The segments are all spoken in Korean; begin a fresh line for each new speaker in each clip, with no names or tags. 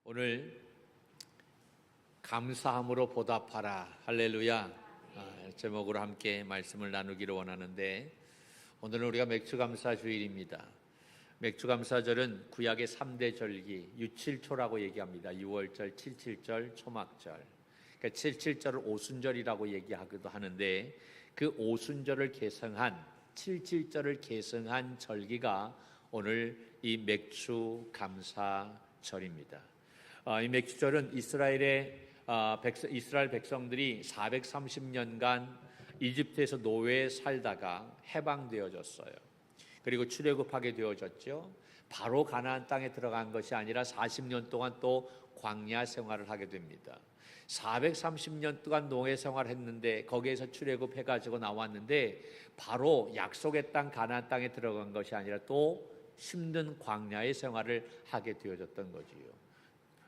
오늘 감사함으로 보답하라 할렐루야 제목으로 함께 말씀을 나누기를 원하는데, 오늘은 우리가 맥주감사주일입니다. 맥주감사절은 구약의 3대 절기 유칠초라고 얘기합니다. 6월절, 77절, 초막절. 그러니까 77절을 오순절이라고 얘기하기도 하는데, 그 오순절을 계승한 77절을 계승한 절기가 오늘 이 맥주감사절입니다. 이 맥주절은 이스라엘 백성들이 430년간 이집트에서 노예에 살다가 해방되어졌어요. 그리고 출애굽하게 되어졌죠. 바로 가나안 땅에 들어간 것이 아니라 40년 동안 또 광야 생활을 하게 됩니다. 430년 동안 노예 생활을 했는데, 거기에서 출애굽해가지고 나왔는데 바로 약속의 땅 가나안 땅에 들어간 것이 아니라 또 힘든 광야의 생활을 하게 되어졌던 거지요.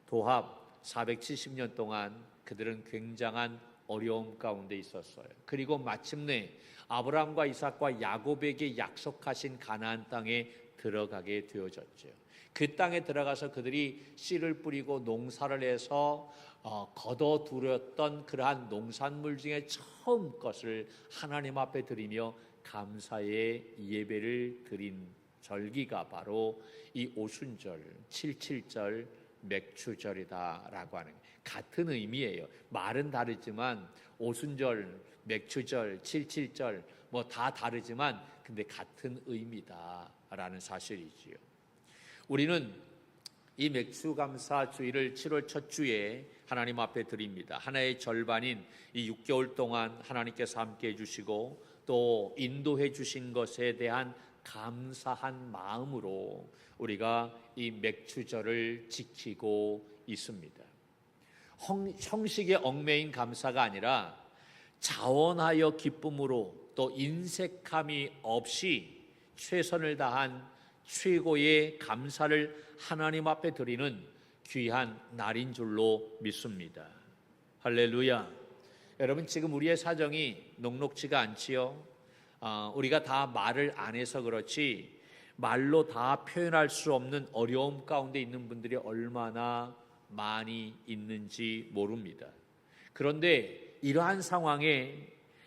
도합 470년 동안 그들은 굉장한 어려움 가운데 있었어요. 그리고 마침내 아브라함과 이삭과 야곱에게 약속하신 가나안 땅에 들어가게 되어졌죠. 그 땅에 들어가서 그들이 씨를 뿌리고 농사를 해서 거둬들였던 그러한 농산물 중에 처음 것을 하나님 앞에 드리며 감사의 예배를 드린 절기가 바로 이 오순절, 77절 맥주절이다라고 하는, 같은 의미예요. 말은 다르지만 오순절, 맥주절, 77절 뭐 다 다르지만 근데 같은 의미다라는 사실이지요. 우리는 이 맥주감사주일을 7월 첫 주에 하나님 앞에 드립니다. 하나의 절반인 이 6개월 동안 하나님께서 함께 해주시고 또 인도해 주신 것에 대한 감사한 마음으로 우리가 이 맥주절을 지키고 있습니다. 형식에 얽매인 감사가 아니라 자원하여 기쁨으로 또 인색함이 없이 최선을 다한 최고의 감사를 하나님 앞에 드리는 귀한 날인 줄로 믿습니다. 할렐루야. 여러분, 지금 우리의 사정이 녹록지가 않지요. 우리가 다 말을 안 해서 그렇지 말로 다 표현할 수 없는 어려움 가운데 있는 분들이 얼마나 많이 있는지 모릅니다. 그런데 이러한 상황에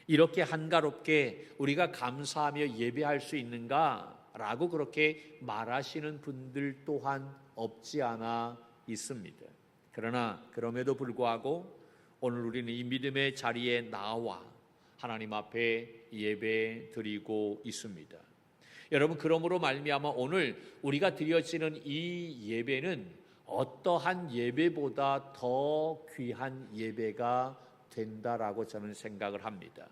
이렇게 한가롭게 우리가 감사하며 예배할 수 있는가라고 그렇게 말하시는 분들 또한 없지 않아 있습니다. 그러나 그럼에도 불구하고 오늘 우리는 이 믿음의 자리에 나와 하나님 앞에 예배 드리고 있습니다. 여러분, 그러므로 말미암아 오늘 우리가 드려지는 이 예배는 어떠한 예배보다 더 귀한 예배가 된다라고 저는 생각을 합니다.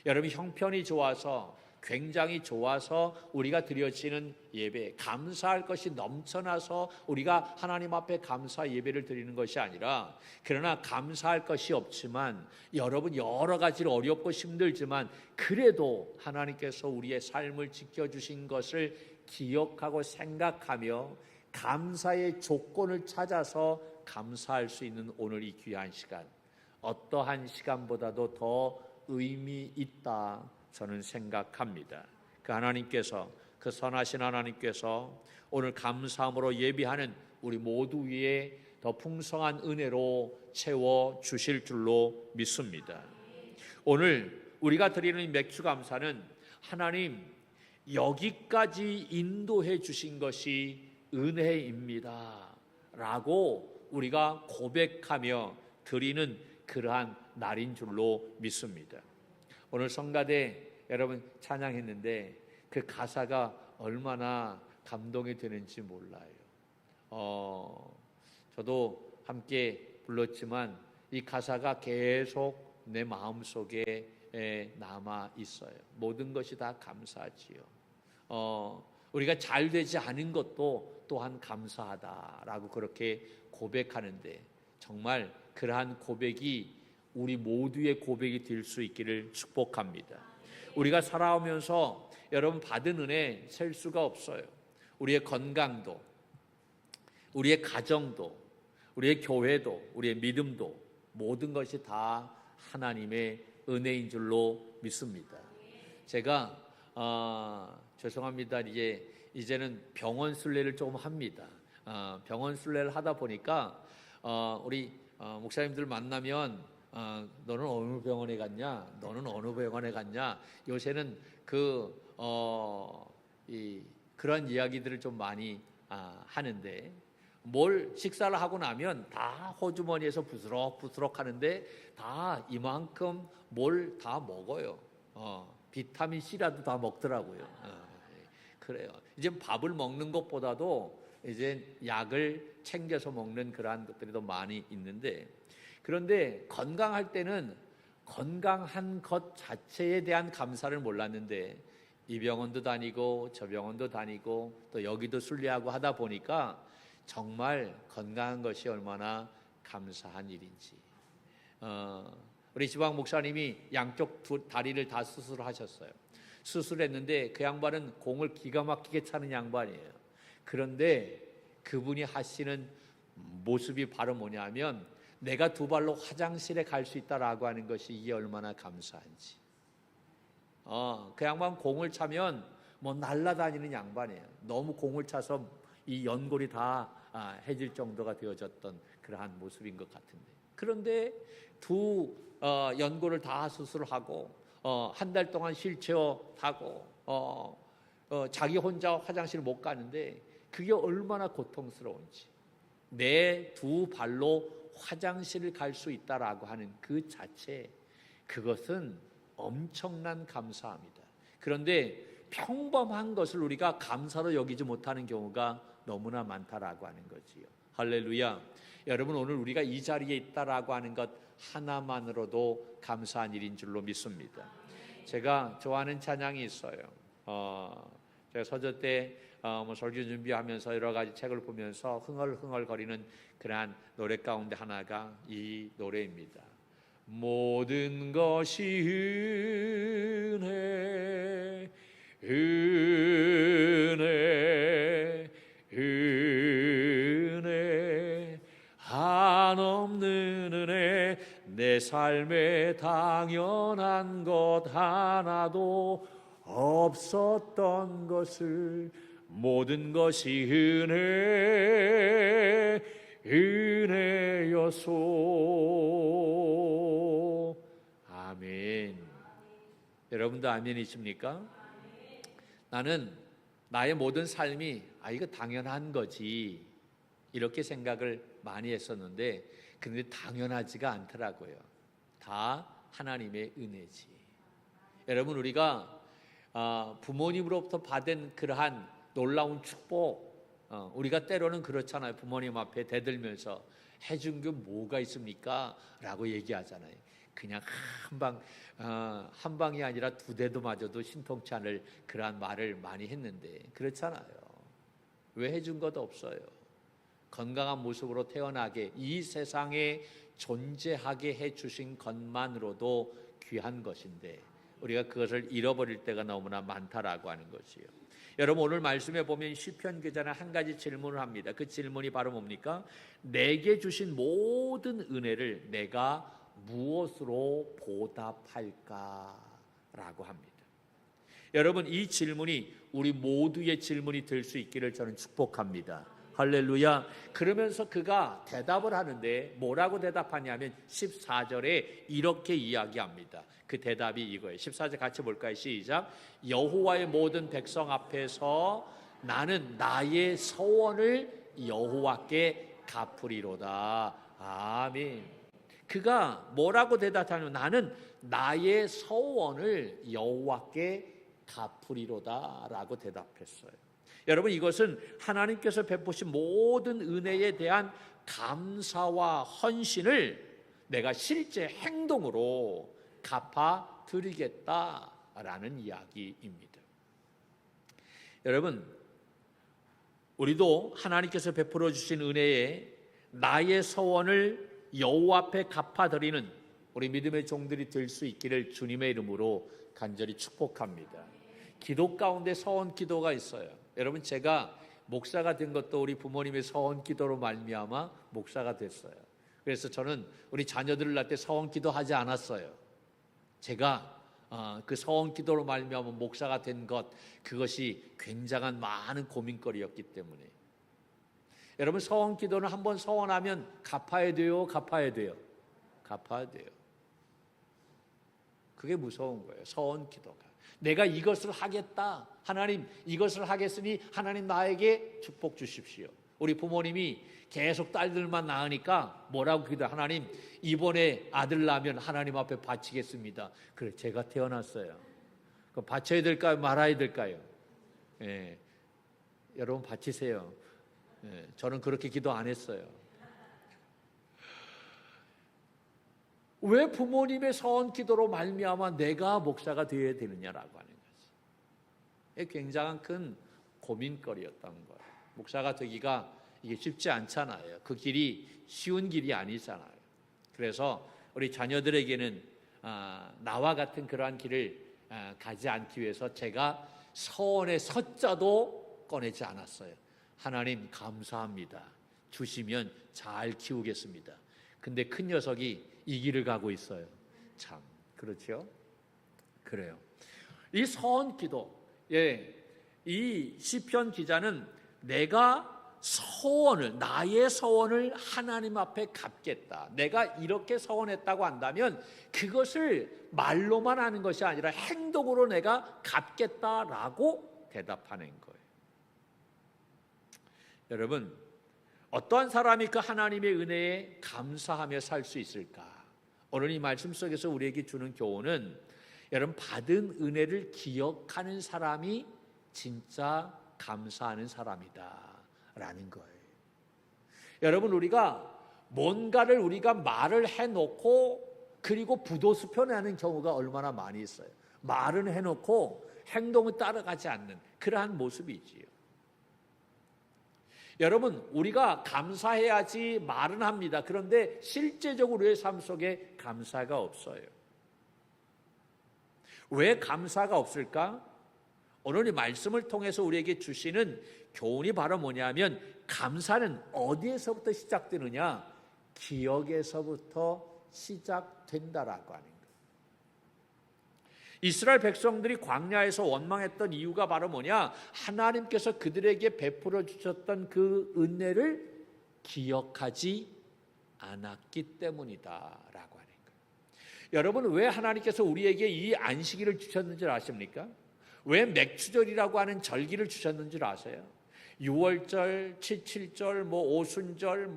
여러분, 형편이 좋아서, 굉장히 좋아서 우리가 드려지는 예배, 감사할 것이 넘쳐나서 우리가 하나님 앞에 감사 예배를 드리는 것이 아니라, 그러나 감사할 것이 없지만, 여러분 여러 가지로 어렵고 힘들지만 그래도 하나님께서 우리의 삶을 지켜주신 것을 기억하고 생각하며 감사의 조건을 찾아서 감사할 수 있는 오늘 이 귀한 시간, 어떠한 시간보다도 더 의미 있다 저는 생각합니다. 그 하나님께서, 그 선하신 하나님께서 오늘 감사함으로 예비하는 우리 모두 위에 더 풍성한 은혜로 채워 주실 줄로 믿습니다. 오늘 우리가 드리는 맥주감사는 하나님 여기까지 인도해 주신 것이 은혜입니다 라고 우리가 고백하며 드리는 그러한 날인 줄로 믿습니다. 오늘 성가대 여러분 찬양했는데 그 가사가 얼마나 감동이 되는지 몰라요. 저도 함께 불렀지만 이 가사가 계속 내 마음속에 남아 있어요. 모든 것이 다 감사하지요. 우리가 잘 되지 않은 것도 또한 감사하다라고 그렇게 고백하는데, 정말 그러한 고백이 우리 모두의 고백이 될 수 있기를 축복합니다. 우리가 살아오면서 여러분 받은 은혜 셀 수가 없어요. 우리의 건강도, 우리의 가정도, 우리의 교회도, 우리의 믿음도, 모든 것이 다 하나님의 은혜인 줄로 믿습니다. 제가 죄송합니다. 이제는 병원 순례를 조금 합니다. 병원 순례를 하다 보니까 우리 목사님들 만나면 너는 어느 병원에 갔냐? 너는 어느 병원에 갔냐? 요새는 그런 이야기들을 좀 많이 하는데 뭘 식사를 하고 나면 다 호주머니에서 부스럭부스럭 하는데 다 이만큼 뭘 다 먹어요. 비타민 C라도 다 먹더라고요. 그래요. 이제 밥을 먹는 것보다도 이제 약을 챙겨서 먹는 그러한 것들이 더 많이 있는데, 그런데 건강할 때는 건강한 것 자체에 대한 감사를 몰랐는데 이 병원도 다니고 저 병원도 다니고 또 여기도 순례하고 하다 보니까 정말 건강한 것이 얼마나 감사한 일인지. 우리 지방 목사님이 양쪽 다리를 다 수술하셨어요. 수술했는데 그 양반은 공을 기가 막히게 차는 양반이에요. 그런데 그분이 하시는 모습이 바로 뭐냐면 내가 두 발로 화장실에 갈 수 있다라고 하는 것이 이게 얼마나 감사한지. 그 양반 공을 차면 뭐 날아다니는 양반이에요. 너무 공을 차서 이 연골이 다 해질 정도가 되어졌던 그러한 모습인 것 같은데, 그런데 두 연골을 다 수술하고 한 달 동안 휠체어 타고 자기 혼자 화장실 못 가는데 그게 얼마나 고통스러운지, 내 두 발로 화장실을 갈 수 있다라고 하는 그 자체, 그것은 엄청난 감사합니다. 그런데 평범한 것을 우리가 감사로 여기지 못하는 경우가 너무나 많다라고 하는 거지요. 할렐루야. 여러분, 오늘 우리가 이 자리에 있다라고 하는 것 하나만으로도 감사한 일인 줄로 믿습니다. 제가 좋아하는 찬양이 있어요. 제가 서저 때 설교 준비하면서 여러 가지 책을 보면서 흥얼흥얼거리는 그러한 노래 가운데 하나가 이 노래입니다. 모든 것이 은혜, 은혜, 은혜, 한없는 은혜, 내 삶에 당연한 것 하나도 없었던 것을, 모든 것이 은혜, 은혜여소. 아멘. 여러분도 아멘이십니까? 나는 나의 모든 삶이 이거 당연한 거지 이렇게 생각을 많이 했었는데, 그런데 당연하지가 않더라고요. 다 하나님의 은혜지. 여러분, 우리가 부모님으로부터 받은 그러한 놀라운 축복, 우리가 때로는 그렇잖아요. 부모님 앞에 대들면서 해준 게 뭐가 있습니까? 라고 얘기하잖아요. 그냥 한 방이 아니라 두 대도 맞아도 신통치 않을 그러한 말을 많이 했는데, 그렇잖아요. 왜 해준 것도 없어요. 건강한 모습으로 태어나게, 이 세상에 존재하게 해주신 것만으로도 귀한 것인데 우리가 그것을 잃어버릴 때가 너무나 많다라고 하는 것이요. 여러분, 오늘 말씀에 보면 시편 기자는 한 가지 질문을 합니다. 그 질문이 바로 뭡니까? 내게 주신 모든 은혜를 내가 무엇으로 보답할까? 라고 합니다. 여러분, 이 질문이 우리 모두의 질문이 될 수 있기를 저는 축복합니다. 할렐루야. 그러면서 그가 대답을 하는데 뭐라고 대답하냐면 14절에 이렇게 이야기합니다. 그 대답이 이거예요. 14절 같이 볼까요? 시작. 여호와의 모든 백성 앞에서 나는 나의 서원을 여호와께 갚으리로다. 아멘. 그가 뭐라고 대답하냐면 나는 나의 서원을 여호와께 갚으리로다 라고 대답했어요. 여러분, 이것은 하나님께서 베푸신 모든 은혜에 대한 감사와 헌신을 내가 실제 행동으로 갚아드리겠다라는 이야기입니다. 여러분, 우리도 하나님께서 베풀어 주신 은혜에 나의 서원을 여호와 앞에 갚아드리는 우리 믿음의 종들이 될 수 있기를 주님의 이름으로 간절히 축복합니다. 기도 가운데 서원 기도가 있어요. 여러분, 제가 목사가 된 것도 우리 부모님의 서원 기도로 말미암아 목사가 됐어요. 그래서 저는 우리 자녀들을 낳을 때 서원 기도하지 않았어요. 제가 그 서원 기도로 말미암아 목사가 된 것, 그것이 굉장한 많은 고민거리였기 때문에. 여러분, 서원 기도는 한번 서원하면 갚아야 돼요, 갚아야 돼요? 갚아야 돼요. 그게 무서운 거예요, 서원 기도가. 내가 이것을 하겠다, 하나님 이것을 하겠으니 하나님 나에게 축복 주십시오. 우리 부모님이 계속 딸들만 낳으니까 뭐라고 기도? 하나님 이번에 아들 낳으면 하나님 앞에 바치겠습니다. 그래, 제가 태어났어요. 그럼 바쳐야 될까요, 말아야 될까요? 예, 여러분 바치세요. 예, 저는 그렇게 기도 안 했어요. 왜 부모님의 서원 기도로 말미암아 내가 목사가 되어야 되느냐라고 하는 거지. 이게 굉장한 큰 고민거리였던 거예요. 목사가 되기가 이게 쉽지 않잖아요. 그 길이 쉬운 길이 아니잖아요. 그래서 우리 자녀들에게는 나와 같은 그러한 길을 가지 않기 위해서 제가 서원의 서자도 꺼내지 않았어요. 하나님 감사합니다. 주시면 잘 키우겠습니다. 근데 큰 녀석이 이 길을 가고 있어요. 참, 그렇죠? 그래요. 이 서원 기도, 이 시편 기자는 내가 나의 서원을 하나님 앞에 갚겠다. 내가 이렇게 서원했다고 한다면 그것을 말로만 하는 것이 아니라 행동으로 내가 갚겠다라고 대답하는 거예요. 여러분, 어떠한 사람이 그 하나님의 은혜에 감사하며 살 수 있을까? 오늘 이 말씀 속에서 우리에게 주는 교훈은 여러분, 받은 은혜를 기억하는 사람이 진짜 감사하는 사람이다 라는 거예요. 여러분, 우리가 뭔가를 말을 해놓고 그리고 부도수표내는 경우가 얼마나 많이 있어요. 말은 해놓고 행동을 따라가지 않는 그러한 모습이지요. 여러분, 우리가 감사해야지 말은 합니다. 그런데 실제적으로 우리의 삶 속에 감사가 없어요. 왜 감사가 없을까? 오늘 이 말씀을 통해서 우리에게 주시는 교훈이 바로 뭐냐면, 감사는 어디에서부터 시작되느냐? 기억에서부터 시작된다라고 하는 거예요. 이스라엘 백성들이 광야에서 원망했던 이유가 바로 뭐냐? 하나님께서 그들에게 베풀어 주셨던 그 은혜를 기억하지 않았기 때문이다라고 하는 거예요. 여러분, 왜 하나님께서 우리에게 이 안식일을 주셨는지 아십니까? 왜 맥추절이라고 하는 절기를 주셨는지 아세요? 6월절, 7.7절, 오순절,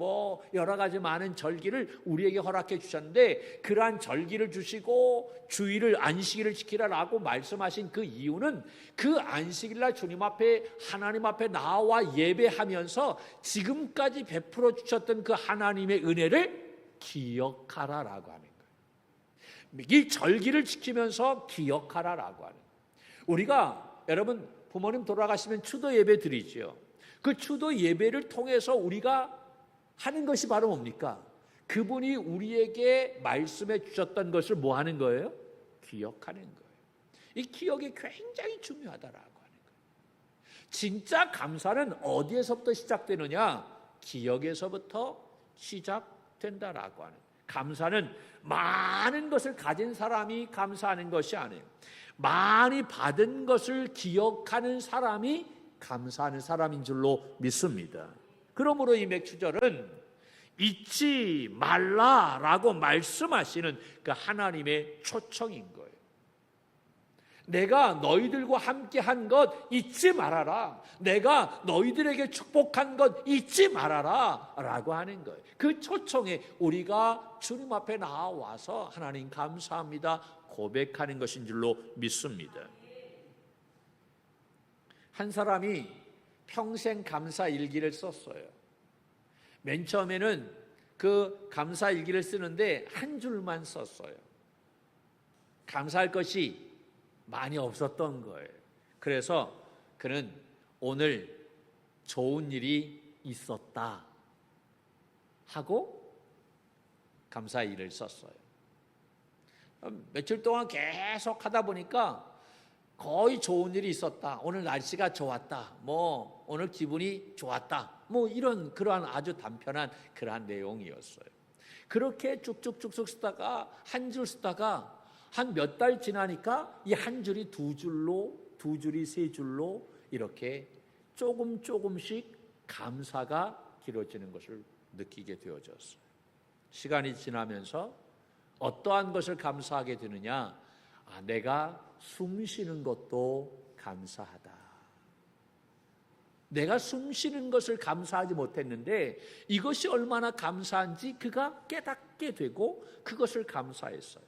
여러 가지 많은 절기를 우리에게 허락해 주셨는데, 그러한 절기를 주시고 주일을 안식일을 지키라라고 말씀하신 그 이유는 그 안식일날 주님 앞에, 하나님 앞에 나와 예배하면서 지금까지 베풀어 주셨던 그 하나님의 은혜를 기억하라라고 하는 거예요. 이 절기를 지키면서 기억하라라고 하는 거예요. 우리가, 여러분, 부모님 돌아가시면 추도 예배 드리죠. 그 추도 예배를 통해서 우리가 하는 것이 바로 뭡니까? 그분이 우리에게 말씀해 주셨던 것을 뭐 하는 거예요? 기억하는 거예요. 이 기억이 굉장히 중요하다라고 하는 거예요. 진짜 감사는 어디에서부터 시작되느냐? 기억에서부터 시작된다라고 하는 거예요. 감사는 많은 것을 가진 사람이 감사하는 것이 아니에요. 많이 받은 것을 기억하는 사람이 감사하는 사람인 줄로 믿습니다. 그러므로 이 맥추절은 잊지 말라라고 말씀하시는 그 하나님의 초청인 거예요. 내가 너희들과 함께 한 것 잊지 말아라. 내가 너희들에게 축복한 것 잊지 말아라 라고 하는 거예요. 그 초청에 우리가 주님 앞에 나와서 하나님 감사합니다 고백하는 것인 줄로 믿습니다. 한 사람이 평생 감사 일기를 썼어요. 맨 처음에는 그 감사 일기를 쓰는데 한 줄만 썼어요. 감사할 것이 많이 없었던 거예요. 그래서 그는 오늘 좋은 일이 있었다 하고 감사 일을 썼어요. 며칠 동안 계속 하다 보니까 거의 좋은 일이 있었다. 오늘 날씨가 좋았다. 오늘 기분이 좋았다. 이런 그러한 아주 단편한 그러한 내용이었어요. 그렇게 쭉쭉쭉쭉 쓰다가 한 줄 쓰다가 한 몇 달 지나니까 이 한 줄이 두 줄이 세 줄로 이렇게 조금씩 감사가 길어지는 것을 느끼게 되어졌어요. 시간이 지나면서 어떠한 것을 감사하게 되느냐? 내가 숨 쉬는 것도 감사하다. 내가 숨 쉬는 것을 감사하지 못했는데 이것이 얼마나 감사한지 그가 깨닫게 되고 그것을 감사했어요.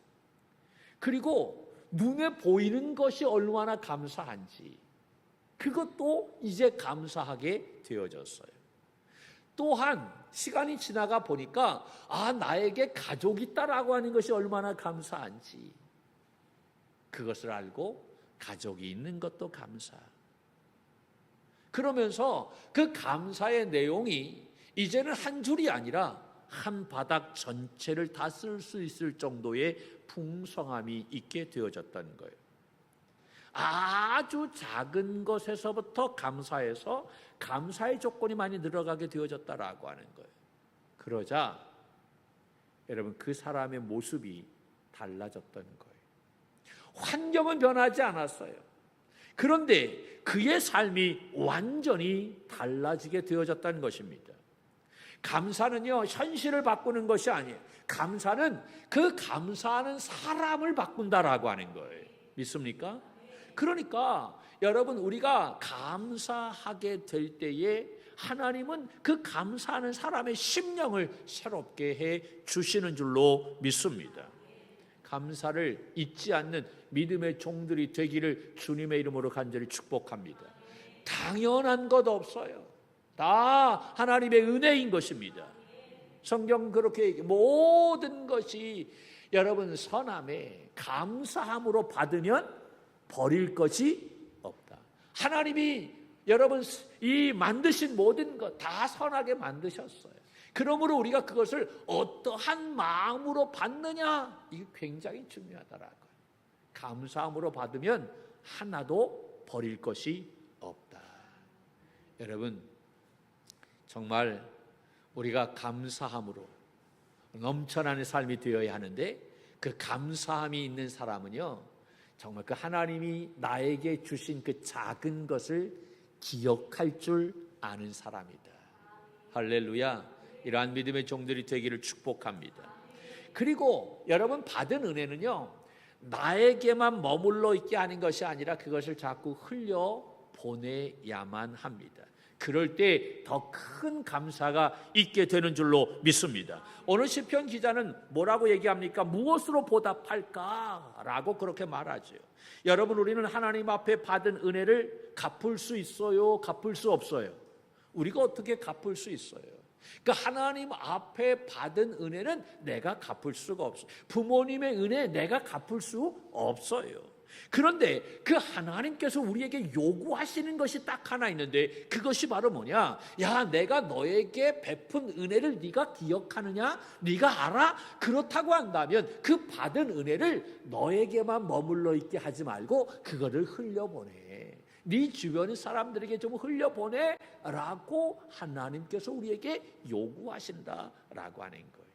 그리고 눈에 보이는 것이 얼마나 감사한지 그것도 이제 감사하게 되어졌어요. 또한 시간이 지나가 보니까 나에게 가족이 있다라고 하는 것이 얼마나 감사한지 그것을 알고 가족이 있는 것도 감사. 그러면서 그 감사의 내용이 이제는 한 줄이 아니라 한 바닥 전체를 다 쓸 수 있을 정도의 풍성함이 있게 되어졌다는 거예요. 아주 작은 것에서부터 감사해서 감사의 조건이 많이 늘어가게 되어졌다라고 하는 거예요. 그러자 여러분 그 사람의 모습이 달라졌다는 거예요. 환경은 변하지 않았어요. 그런데 그의 삶이 완전히 달라지게 되어졌다는 것입니다. 감사는요, 현실을 바꾸는 것이 아니에요. 감사는 그 감사하는 사람을 바꾼다라고 하는 거예요. 믿습니까? 그러니까 여러분 우리가 감사하게 될 때에 하나님은 그 감사하는 사람의 심령을 새롭게 해 주시는 줄로 믿습니다. 감사를 잊지 않는 믿음의 종들이 되기를 주님의 이름으로 간절히 축복합니다. 당연한 것 없어요. 다 하나님의 은혜인 것입니다. 성경 그렇게 얘기해요. 모든 것이 여러분 선함에 감사함으로 받으면 버릴 것이 없다. 하나님이 여러분 이 만드신 모든 것 다 선하게 만드셨어요. 그러므로 우리가 그것을 어떠한 마음으로 받느냐 이게 굉장히 중요하다라고요. 감사함으로 받으면 하나도 버릴 것이 없다. 여러분 정말 우리가 감사함으로 넘쳐나는 삶이 되어야 하는데 그 감사함이 있는 사람은요 정말 그 하나님이 나에게 주신 그 작은 것을 기억할 줄 아는 사람이다. 할렐루야. 이러한 믿음의 종들이 되기를 축복합니다. 그리고 여러분 받은 은혜는요 나에게만 머물러 있게 하는 것이 아니라 그것을 자꾸 흘려 보내야만 합니다. 그럴 때 더 큰 감사가 있게 되는 줄로 믿습니다. 오늘 시편 기자는 뭐라고 얘기합니까? 무엇으로 보답할까? 라고 그렇게 말하죠. 여러분 우리는 하나님 앞에 받은 은혜를 갚을 수 있어요? 갚을 수 없어요? 우리가 어떻게 갚을 수 있어요? 그러니까 하나님 앞에 받은 은혜는 내가 갚을 수가 없어요. 부모님의 은혜 내가 갚을 수 없어요. 그런데 그 하나님께서 우리에게 요구하시는 것이 딱 하나 있는데 그것이 바로 뭐냐? 야, 내가 너에게 베푼 은혜를 네가 기억하느냐? 네가 알아? 그렇다고 한다면 그 받은 은혜를 너에게만 머물러 있게 하지 말고 그거를 흘려보내. 네 주변의 사람들에게 좀 흘려보내라고 하나님께서 우리에게 요구하신다라고 하는 거예요.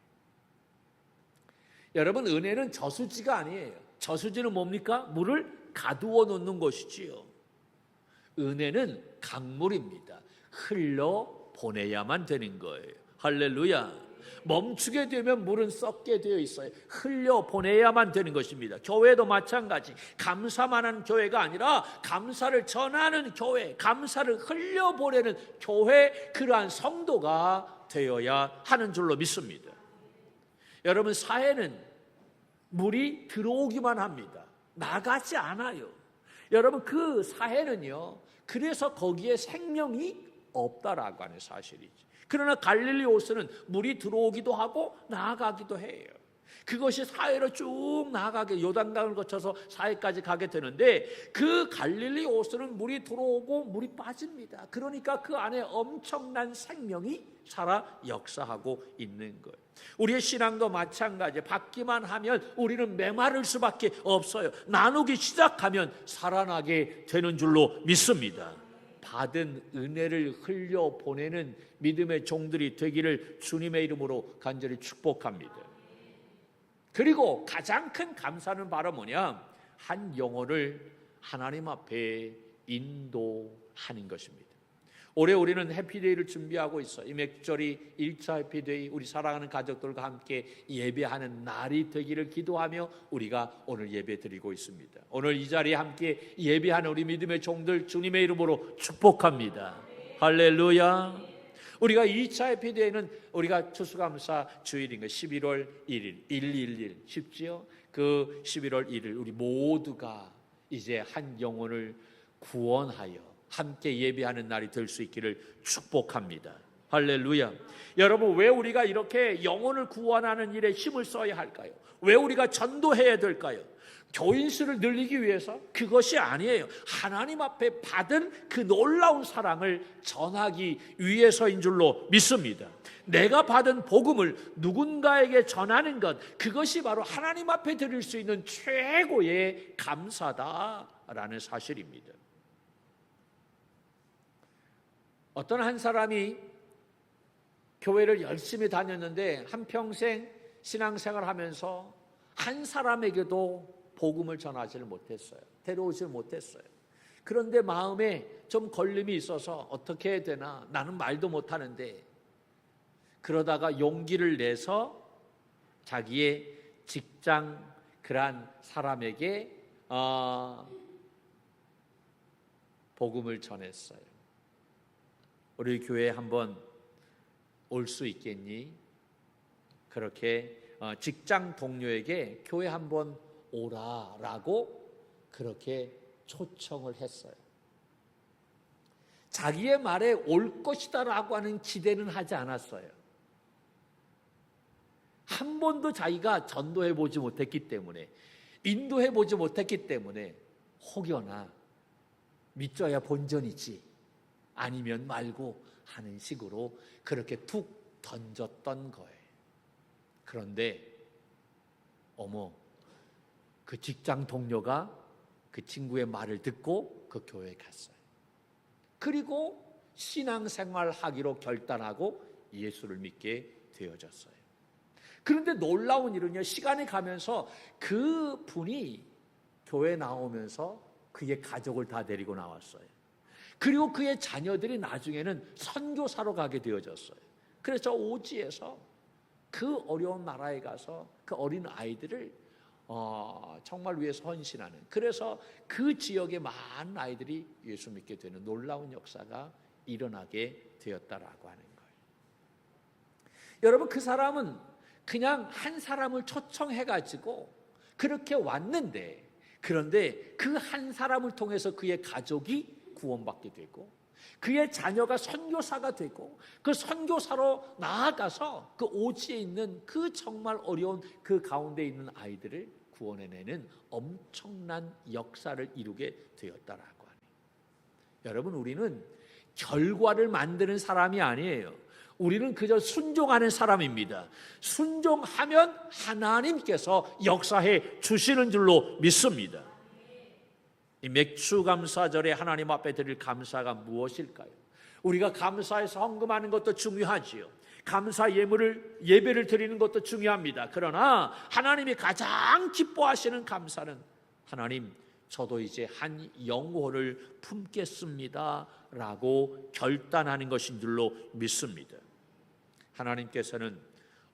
여러분 은혜는 저수지가 아니에요. 저수지는 뭡니까? 물을 가두어 놓는 것이지요. 은혜는 강물입니다. 흘려보내야만 되는 거예요. 할렐루야. 멈추게 되면 물은 썩게 되어 있어요. 흘려보내야만 되는 것입니다. 교회도 마찬가지. 감사만 하는 교회가 아니라 감사를 전하는 교회, 감사를 흘려보내는 교회, 그러한 성도가 되어야 하는 줄로 믿습니다. 여러분 사회는 물이 들어오기만 합니다. 나가지 않아요. 여러분 그 사회는요 그래서 거기에 생명이 없다라고 하는 사실이지. 그러나 갈릴리 호수는 물이 들어오기도 하고 나아가기도 해요. 그것이 사해로 쭉 나아가게 요단강을 거쳐서 사해까지 가게 되는데 그 갈릴리 호수는 물이 들어오고 물이 빠집니다. 그러니까 그 안에 엄청난 생명이 살아 역사하고 있는 거예요. 우리의 신앙도 마찬가지. 받기만 하면 우리는 메마를 수밖에 없어요. 나누기 시작하면 살아나게 되는 줄로 믿습니다. 받은 은혜를 흘려보내는 믿음의 종들이 되기를 주님의 이름으로 간절히 축복합니다. 그리고 가장 큰 감사는 바로 뭐냐? 한 영혼을 하나님 앞에 인도하는 것입니다. 올해 우리는 해피데이를 준비하고 있어요. 이 맥주절이 1차 해피데이, 우리 사랑하는 가족들과 함께 예배하는 날이 되기를 기도하며 우리가 오늘 예배 드리고 있습니다. 오늘 이 자리에 함께 예배하는 우리 믿음의 종들 주님의 이름으로 축복합니다. 할렐루야. 우리가 2차 해피데이는 우리가 추수감사 주일인 거 11월 1일 111 쉽지요? 그 11월 1일 우리 모두가 이제 한 영혼을 구원하여 함께 예배하는 날이 될 수 있기를 축복합니다. 할렐루야. 여러분, 왜 우리가 이렇게 영혼을 구원하는 일에 힘을 써야 할까요? 왜 우리가 전도해야 될까요? 교인수를 늘리기 위해서? 그것이 아니에요. 하나님 앞에 받은 그 놀라운 사랑을 전하기 위해서인 줄로 믿습니다. 내가 받은 복음을 누군가에게 전하는 것, 그것이 바로 하나님 앞에 드릴 수 있는 최고의 감사다라는 사실입니다. 어떤 한 사람이 교회를 열심히 다녔는데 한평생 신앙생활을 하면서 한 사람에게도 복음을 전하지를 못했어요. 데려오지를 못했어요. 그런데 마음에 좀 걸림이 있어서 어떻게 해야 되나, 나는 말도 못하는데, 그러다가 용기를 내서 자기의 직장 그런 사람에게 복음을 전했어요. 우리 교회에 한번 올 수 있겠니? 그렇게 직장 동료에게 교회 한번 오라라고 그렇게 초청을 했어요. 자기의 말에 올 것이다라고 하는 기대는 하지 않았어요. 한 번도 자기가 전도해 보지 못했기 때문에, 인도해 보지 못했기 때문에 혹여나 믿져야 본전이지 아니면 말고 하는 식으로 그렇게 툭 던졌던 거예요. 그런데 어머, 그 직장 동료가 그 친구의 말을 듣고 그 교회에 갔어요. 그리고 신앙생활 하기로 결단하고 예수를 믿게 되어졌어요. 그런데 놀라운 일은요, 시간이 가면서 그 분이 교회에 나오면서 그의 가족을 다 데리고 나왔어요. 그리고 그의 자녀들이 나중에는 선교사로 가게 되어졌어요. 그래서 오지에서 그 어려운 나라에 가서 그 어린 아이들을 정말 위해서 헌신하는, 그래서 그 지역의 많은 아이들이 예수 믿게 되는 놀라운 역사가 일어나게 되었다라고 하는 거예요. 여러분, 그 사람은 그냥 한 사람을 초청해가지고 그렇게 왔는데, 그런데 그 한 사람을 통해서 그의 가족이 구원받게 되고 그의 자녀가 선교사가 되고 그 선교사로 나아가서 그 오지에 있는 그 정말 어려운 그 가운데 있는 아이들을 구원해내는 엄청난 역사를 이루게 되었다라고 하네요. 여러분, 우리는 결과를 만드는 사람이 아니에요. 우리는 그저 순종하는 사람입니다. 순종하면 하나님께서 역사해 주시는 줄로 믿습니다. 이 맥주감사절에 하나님 앞에 드릴 감사가 무엇일까요? 우리가 감사해서 헌금하는 것도 중요하지요. 감사 예배를 드리는 것도 중요합니다. 그러나 하나님이 가장 기뻐하시는 감사는, 하나님, 저도 이제 한 영혼을 품겠습니다 라고 결단하는 것인 줄로 믿습니다. 하나님께서는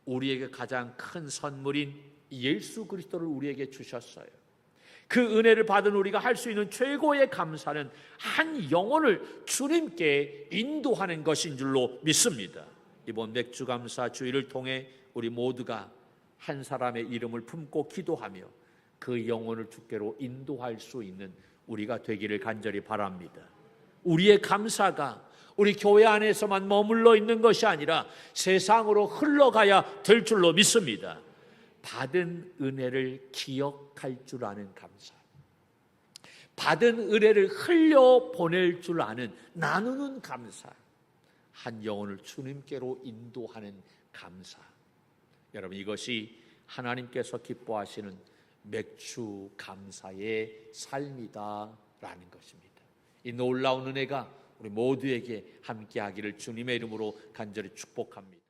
우리에게 가장 큰 선물인 예수 그리스도를 우리에게 주셨어요. 그 은혜를 받은 우리가 할 수 있는 최고의 감사는 한 영혼을 주님께 인도하는 것인 줄로 믿습니다. 이번 맥주감사 주일을 통해 우리 모두가 한 사람의 이름을 품고 기도하며 그 영혼을 주께로 인도할 수 있는 우리가 되기를 간절히 바랍니다. 우리의 감사가 우리 교회 안에서만 머물러 있는 것이 아니라 세상으로 흘러가야 될 줄로 믿습니다. 받은 은혜를 기억할 줄 아는 감사, 받은 은혜를 흘려보낼 줄 아는 나누는 감사, 한 영혼을 주님께로 인도하는 감사. 여러분, 이것이 하나님께서 기뻐하시는 맥주 감사의 삶이다라는 것입니다. 이 놀라운 은혜가 우리 모두에게 함께하기를 주님의 이름으로 간절히 축복합니다.